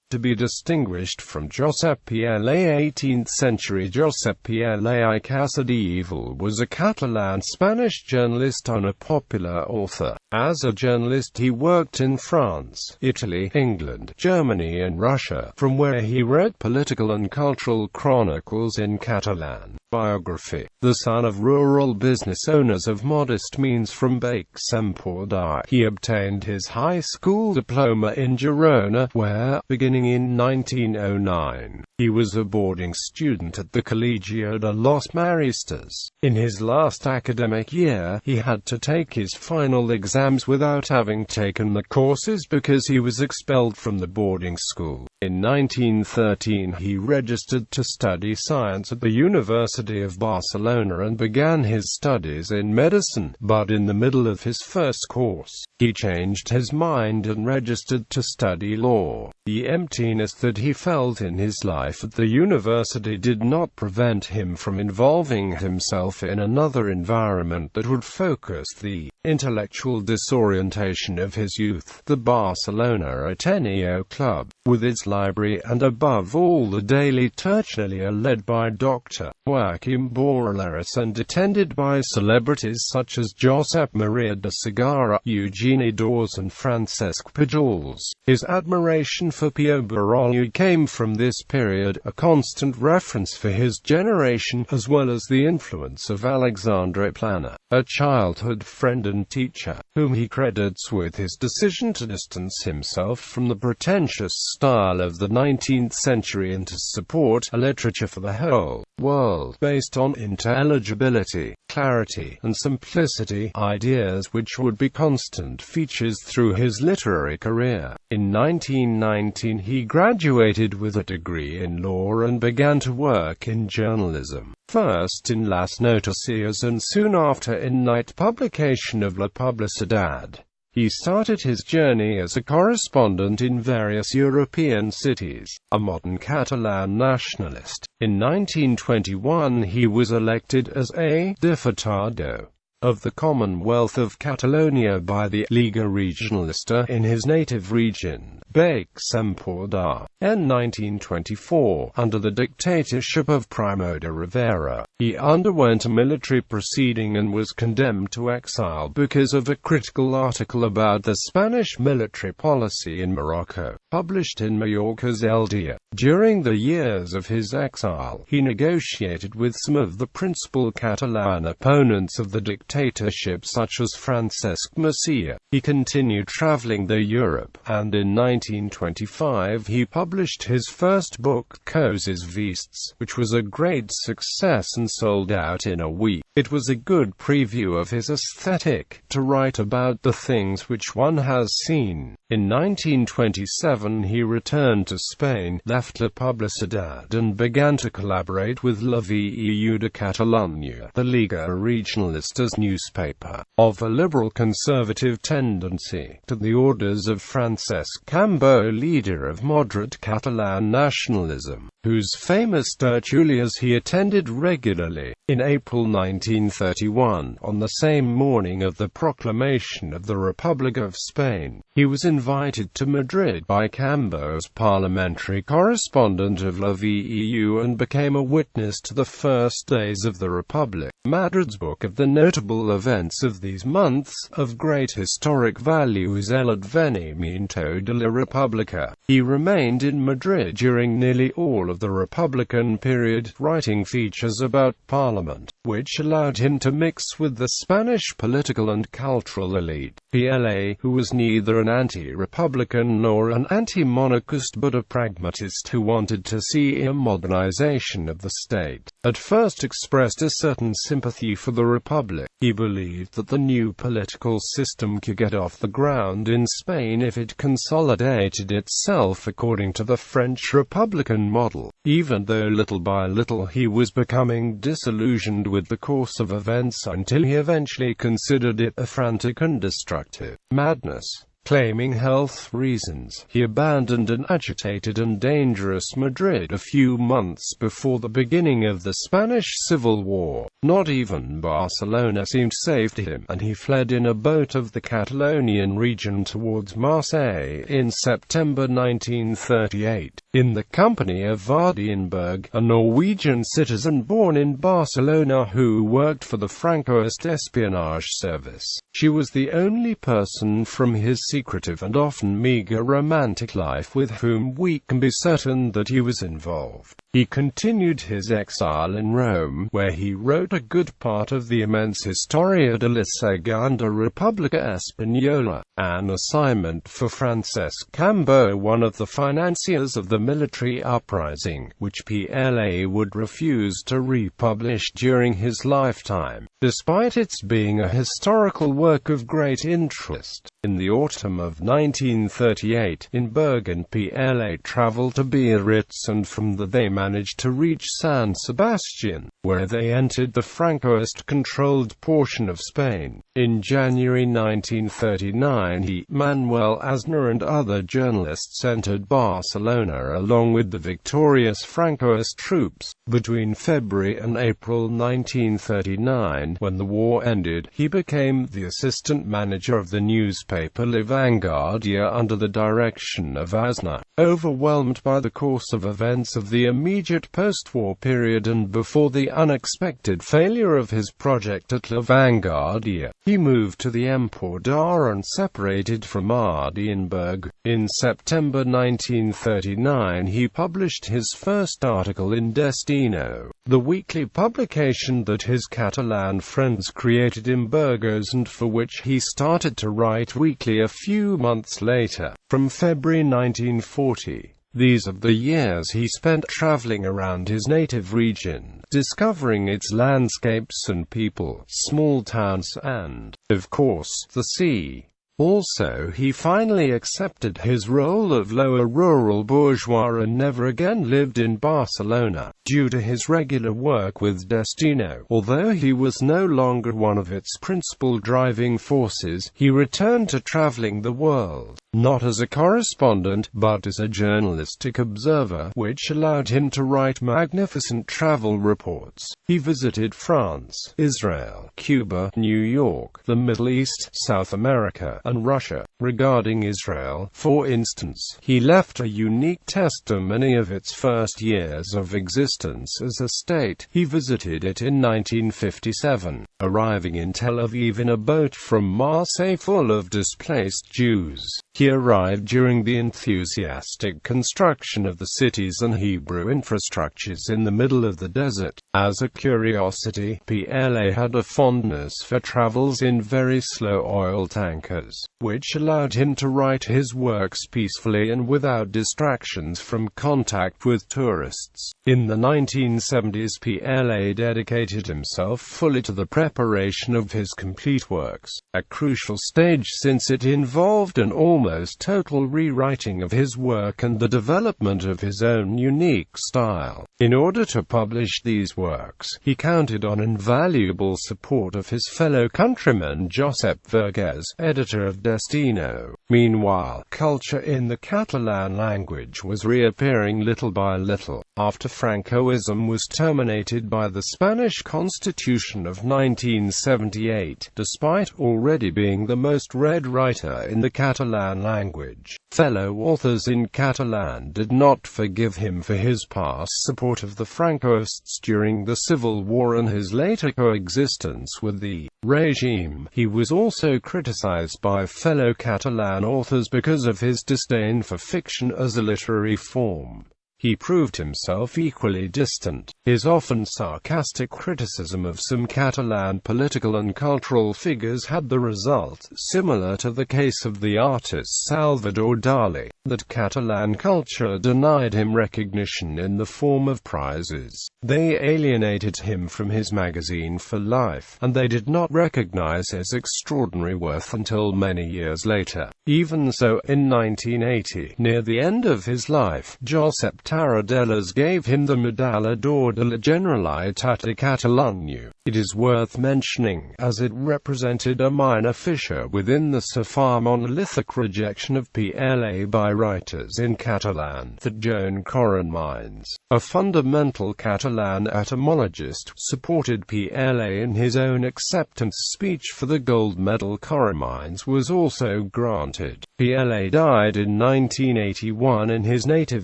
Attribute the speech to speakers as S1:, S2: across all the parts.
S1: to be distinguished from Josep Pla. 18th century Josep Pla Casadevall was a Catalan Spanish journalist and a popular author. As a journalist he worked in France, Italy, England, Germany and Russia, from where he wrote political and cultural chronicles in Catalan. Biography. The son of rural business owners of modest means from Casadevall, he obtained his high school diploma in Girona, where, beginning in 1909, he was a boarding student at the Colegio de los Maristas. In his last academic year, he had to take his final exams without having taken the courses because he was expelled from the boarding school. In 1913 he registered to study science at the University of Barcelona and began his studies in medicine, but in the middle of his first course, he changed his mind and registered to study law. The emptiness that he felt in his life at the university did not prevent him from involving himself in another environment that would focus the intellectual disorientation of his youth, the Barcelona Ateneo Club, with its library and above all the daily tertulia led by Dr. Joaquim Borrelleras and attended by celebrities such as Josep Maria de Segarra, Eugeni Dors and Francesc Pujols. His admiration for Pio Barolla came from this period, a constant reference for his generation, as well as the influence of Josep Pla, a childhood friend and teacher, whom he credits with his decision to distance himself from the pretentious style of the 19th century and to support a literature for the whole world, based on intelligibility, clarity, and simplicity, ideas which would be constant features through his literary career. In 1919 he graduated with a degree in law and began to work in journalism, first in Las Noticias and soon after in night publication of La Publicidad. He started his journey as a correspondent in various European cities, a modern Catalan nationalist. In 1921 he was elected as a diputado of the Commonwealth of Catalonia by the Liga Regionalista in his native region, Casadevall. In 1924, under the dictatorship of Primo de Rivera, he underwent a military proceeding and was condemned to exile because of a critical article about the Spanish military policy in Morocco, published in Mallorca's El Dia. During the years of his exile, he negotiated with some of the principal Catalan opponents of the dictatorship such as Francesc Macià. He continued traveling the Europe, and in 1925 he published his first book, Coses Vistes, which was a great success and sold out in a week. It was a good preview of his aesthetic, to write about the things which one has seen. In 1927 he returned to Spain, left La Publicidad and began to collaborate with La Veu de Catalunya, the Liga Regionalista's newspaper, of a liberal conservative tendency, to the orders of Francesc Cambó, leader of moderate Catalan nationalism, whose famous tertulias he attended regularly. In April 1931, on the same morning of the proclamation of the Republic of Spain, he was invited to Madrid by Cambó as parliamentary correspondent of La Veu and became a witness to the first days of the Republic. Madrid's book of the notable events of these months of great historic value is El Advenimiento de la República. He remained in Madrid during nearly all of the Republican period, writing features about Parliament, which allowed him to mix with the Spanish political and cultural elite. Pla, who was neither an anti-republican nor an anti-monarchist but a pragmatist who wanted to see a modernization of the state, at first expressed a certain sympathy for the Republic. He believed that the new political system could get off the ground in Spain if it consolidated itself according to the French Republican model, even though little by little he was becoming disillusioned with the course of events until he eventually considered it a frantic and destructive madness. Claiming health reasons, he abandoned an agitated and dangerous Madrid a few months before the beginning of the Spanish Civil War. Not even Barcelona seemed safe to him, and he fled in a boat of the Catalonian region towards Marseille in September 1938, in the company of Vardenberg, a Norwegian citizen born in Barcelona who worked for the Francoist espionage service. She was the only person from his secretive and often meager romantic life with whom we can be certain that he was involved. He continued his exile in Rome, where he wrote a good part of the immense Historia de la Segunda República Española, an assignment for Francesc Cambó, one of the financiers of the military uprising, which Pla would refuse to republish during his lifetime, despite its being a historical work of great interest. In the autumn of 1938, in Bergen, Pla traveled to Biarritz, and from there they managed to reach San Sebastian, where they entered the Francoist-controlled portion of Spain. In January 1939, he, Manuel Aznar and other journalists entered Barcelona along with the victorious Francoist troops. Between February and April 1939, when the war ended, he became the assistant manager of the newspaper La Vanguardia under the direction of Aznar. Overwhelmed by the course of events of the immediate post-war period and before the unexpected failure of his project at La Vanguardia, he moved to the Empordà and separated from Vardenberg. In September 1939, he published his first article in Destino, the weekly publication that his Catalan friends created in Burgos and for which he started to write weekly a few months later. From February 1940, these are the years he spent traveling around his native region, discovering its landscapes and people, small towns and, of course, the sea. Also, he finally accepted his role of lower rural bourgeois and never again lived in Barcelona, due to his regular work with Destino. Although he was no longer one of its principal driving forces, he returned to traveling the world, not as a correspondent, but as a journalistic observer, which allowed him to write magnificent travel reports. He visited France, Israel, Cuba, New York, the Middle East, South America, and Russia. Regarding Israel, for instance, he left a unique testimony of its first years of existence as a state. He visited it in 1957, arriving in Tel Aviv in a boat from Marseille full of displaced Jews. He arrived during the enthusiastic construction of the cities and Hebrew infrastructures in the middle of the desert. As a curiosity, Pla had a fondness for travels in very slow oil tankers, which allowed him to write his works peacefully and without distractions from contact with tourists. In the 1970s, Pla dedicated himself fully to the preparation of his complete works, a crucial stage since it involved an almost total rewriting of his work and the development of his own unique style. In order to publish these works, he counted on invaluable support of his fellow countryman Josep Pla, editor of Destino. Meanwhile, culture in the Catalan language was reappearing little by little, after Francoism was terminated by the Spanish Constitution of 1978, despite already being the most read writer in the Catalan language. Fellow authors in Catalan did not forgive him for his past support of the Francoists during the Civil War and his later coexistence with the regime. He was also criticized by fellow Catalan authors because of his disdain for fiction as a literary form. He proved himself equally distant. His often sarcastic criticism of some Catalan political and cultural figures had the result, similar to the case of the artist Salvador Dali, that Catalan culture denied him recognition in the form of prizes. They alienated him from his magazine for life, and they did not recognize his extraordinary worth until many years later. Even so, in 1980, near the end of his life, Josep Pla gave him the Medalla d'Or de la Generalitat de Catalunya. It is worth mentioning, as it represented a minor fissure within the so far monolithic rejection of PLA by writers in Catalan, that Joan Coromines, a fundamental Catalan etymologist, supported PLA in his own acceptance speech for the gold medal Coromines was also granted. PLA died in 1981 in his native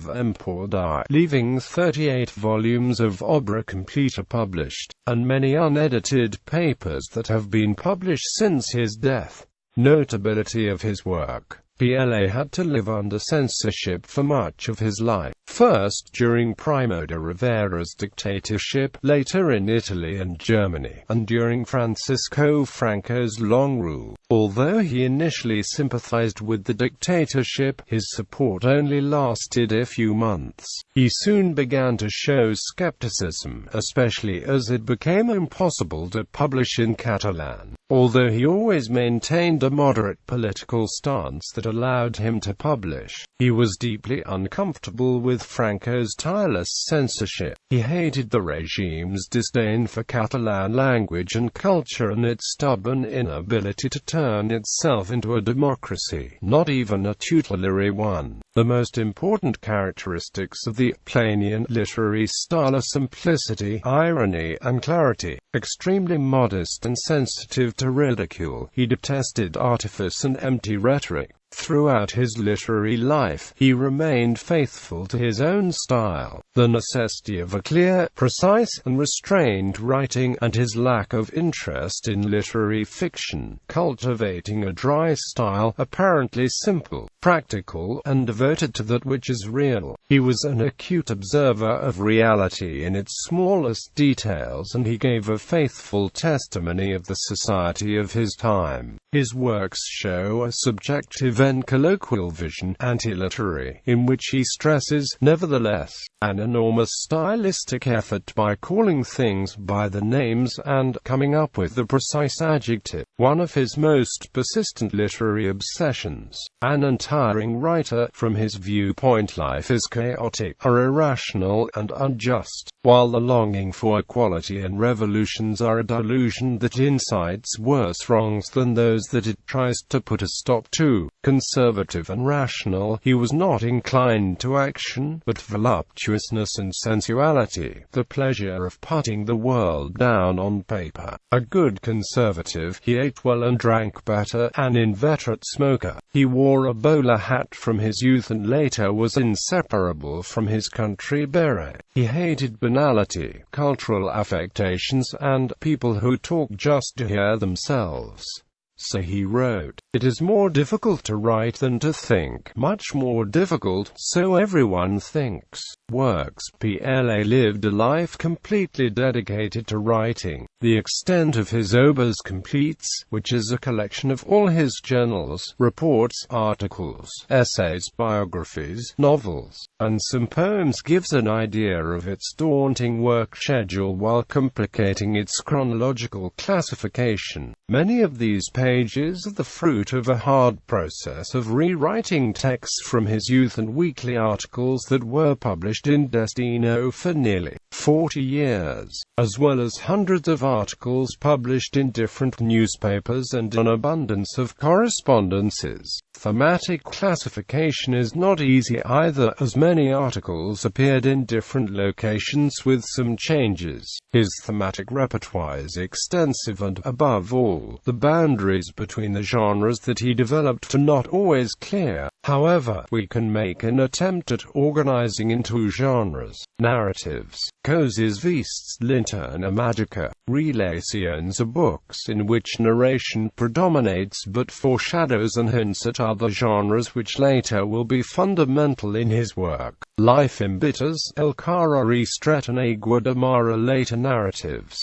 S1: Empordà, leaving 38 volumes of obra completa published, and many unedited papers that have been published since his death. Notability of his work. PLA had to live under censorship for much of his life, first during Primo de Rivera's dictatorship, later in Italy and Germany, and during Francisco Franco's long rule. Although he initially sympathized with the dictatorship, his support only lasted a few months. He soon began to show skepticism, especially as it became impossible to publish in Catalan. Although he always maintained a moderate political stance that allowed him to publish, he was deeply uncomfortable with Franco's tireless censorship. He hated the regime's disdain for Catalan language and culture and its stubborn inability to turn itself into a democracy, not even a tutelary one. The most important characteristics of the Planian literary style are simplicity, irony, and clarity. Extremely modest and sensitive to ridicule, he detested artifice and empty rhetoric. Throughout his literary life, he remained faithful to his own style, the necessity of a clear, precise, and restrained writing, and his lack of interest in literary fiction, cultivating a dry style, apparently simple, practical, and devoted to that which is real. He was an acute observer of reality in its smallest details, and he gave a faithful testimony of the society of his time. His works show a subjective and colloquial vision, anti-literary, in which he stresses, nevertheless, an enormous stylistic effort by calling things by their names and coming up with the precise adjective. One of his most persistent literary obsessions. An untiring writer, from his viewpoint life is chaotic, or irrational, and unjust, while the longing for equality and revolutions are a delusion that incites worse wrongs than those that it tries to put a stop to. Conservative and rational, he was not inclined to action, but voluptuousness and sensuality, the pleasure of putting the world down on paper. A good conservative, he ate well and drank better, an inveterate smoker. He wore a bowler hat from his youth and later was inseparable from his country beret. He hated banality, cultural affectations, and people who talk just to hear themselves. So he wrote, "It is more difficult to write than to think, much more difficult, so everyone thinks." Works. PLA lived a life completely dedicated to writing. The extent of his obras completes, which is a collection of all his journals, reports, articles, essays, biographies, novels, and some poems, gives an idea of its daunting work schedule while complicating its chronological classification. Many of these pages are the fruit of a hard process of rewriting texts from his youth and weekly articles that were published in Destino for nearly 40 years, as well as hundreds of articles published in different newspapers and an abundance of correspondences. Thematic classification is not easy either, as many articles appeared in different locations with some changes. His thematic repertoire is extensive and, above all, the boundaries between the genres that he developed are not always clear. However, we can make an attempt at organizing into genres. Narratives. Coses vistes linterna magica. Relations are books in which narration predominates but foreshadows and hints at other genres which later will be fundamental in his work. Life imbitters. El Carrari Stretan Agua de Mara. Later narratives.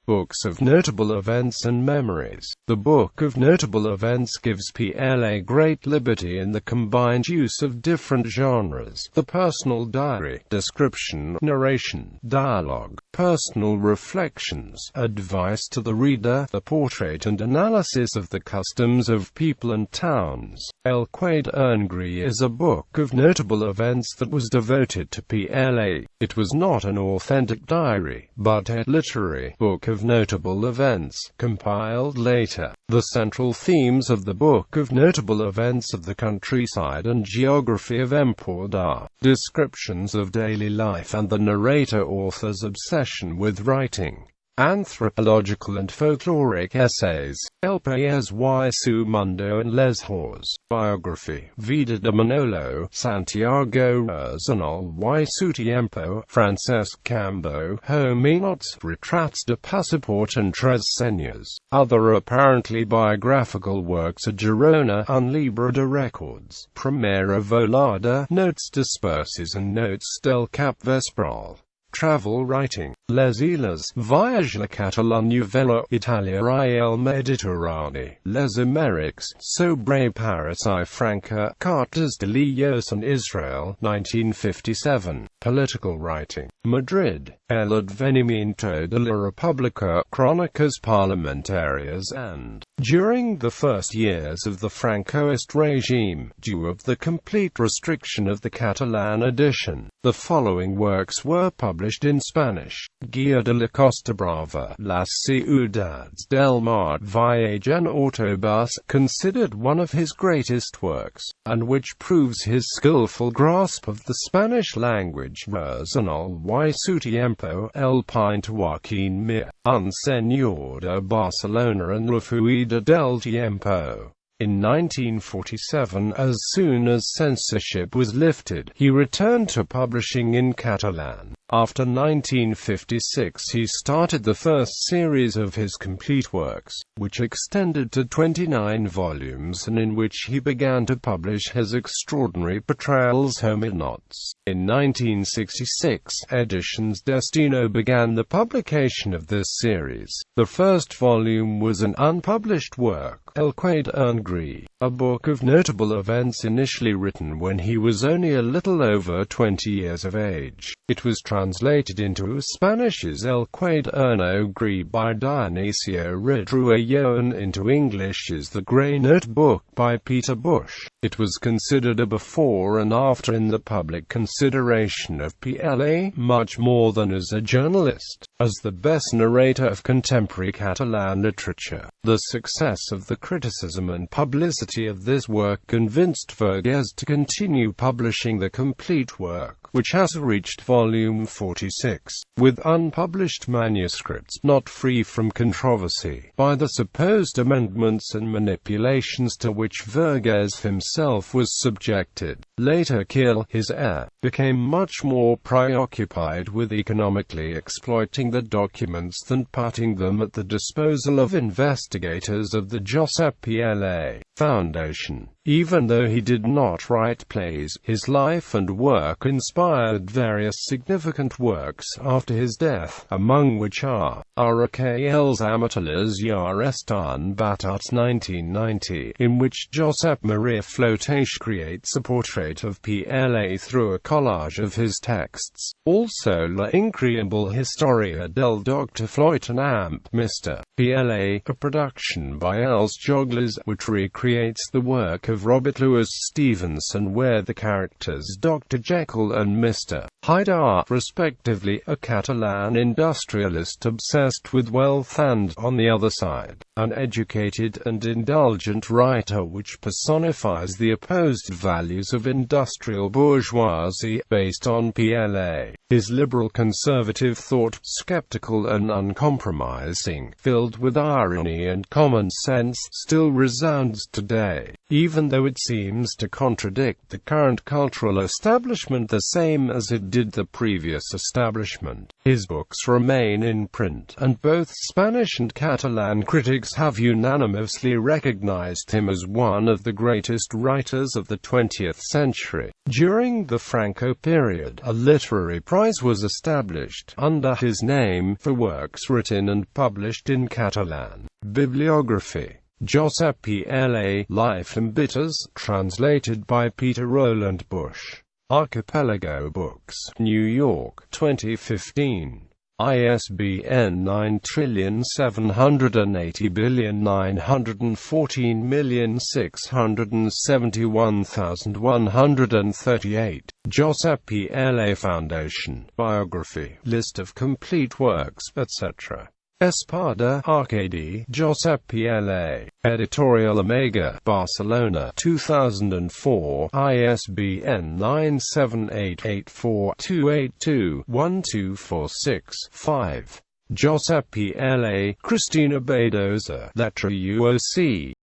S1: Books of notable events and memories. The Book of Notable Events gives PLA great liberty in the combined use of different genres: the personal diary, description, narration, dialogue, personal reflections, advice to the reader, the portrait and analysis of the customs of people and towns. El Quadernari is a book of notable events that was devoted to PLA. It was not an authentic diary, but a literary book of of Notable Events, compiled later. The central themes of the Book of Notable Events of the Countryside and Geography of Empord are descriptions of daily life and the narrator-author's obsession with writing, anthropological and folkloric essays, El País y su Mundo and Les Hors, biography, Vida de Manolo, Santiago Arsenal y su Tiempo, Francesc Cambo, Hominots, Retrats de Passport and Tres Senyes. Other apparently biographical works are Girona, Un Llibre de Records, Primera Volada, Notes Disperses and Notes del Cap Vespral. Travel writing, Les Illes, Viage la Catalunya Vella, Italia y el Mediterráneo, Les Amériques, Sobre Paris y Franca, Cartas de Líos en Israel, 1957. Political writing, Madrid, El Advenimiento de la República, Chronicles Parlamentarias and, during the first years of the Francoist regime, due of the complete restriction of the Catalan edition, the following works were published in Spanish: Guía de la Costa Brava, Las Ciudades del Mar, Viaje en Autobús, considered one of his greatest works, and which proves his skillful grasp of the Spanish language. Arsenal y su Tiempo, El Pintor Joaquín Mir, Un Señor de Barcelona and La Fuida del Tiempo. In 1947, as soon as censorship was lifted, he returned to publishing in Catalan. After 1956 he started the first series of his complete works, which extended to 29 volumes and in which he began to publish his extraordinary portrayals Hominots. In 1966, Editions Destino began the publication of this series. The first volume was an unpublished work, El Quaderno Gris, a book of notable events initially written when he was only a little over 20 years of age. It was translated into Spanish as El Quaderno Gris by Dionisio Ridruello and into English as The Grey Notebook by Peter Bush. It was considered a before and after in the public consideration of Pla, much more than as a journalist, as the best narrator of contemporary Catalan literature. The success of the criticism and publicity of this work convinced Vergés to continue publishing the complete work, which has reached volume 46, with unpublished manuscripts not free from controversy by the supposed amendments and manipulations to which Vergés himself was subjected. Later Gil, his heir, became much more preoccupied with economically exploiting the documents than putting them at the disposal of investigators of the Josep Pla Foundation. Even though he did not write plays, his life and work inspired various significant works after his death, among which are Els Amateurs ya están batats 1990, in which Josep Maria Flotage creates a portrait of Pla through a collage of his texts. Also La Increíble Historia del Dr. Floyd Amp, Mr. Pla, a production by Els Joglers, which recreates the work of Robert Louis Stevenson, where the characters Dr. Jekyll and Mr. Hyde are, respectively, a Catalan industrialist obsessed with wealth and, on the other side, an educated and indulgent writer which personifies the opposed values of industrial bourgeoisie, based on Pla. His liberal conservative thought, skeptical and uncompromising, filled with irony and common sense, still resounds today, even though it seems to contradict the current cultural establishment the same as it did the previous establishment. His books remain in print, and both Spanish and Catalan critics have unanimously recognized him as one of the greatest writers of the 20th century. During the Franco period, a literary prize was established, under his name, for works written and published in Catalan. Bibliography: Josep Pla, Life and Bitters, translated by Peter Roland Bush. Archipelago Books, New York, 2015. ISBN 9780914671138. Josep Pla Foundation. Biography. List of complete works, etc. Espada, Arcadi, Josep Pla. Editorial Omega, Barcelona, 2004, ISBN 9788428212465. Josep Pla, Cristina Badosa, Letra UOC.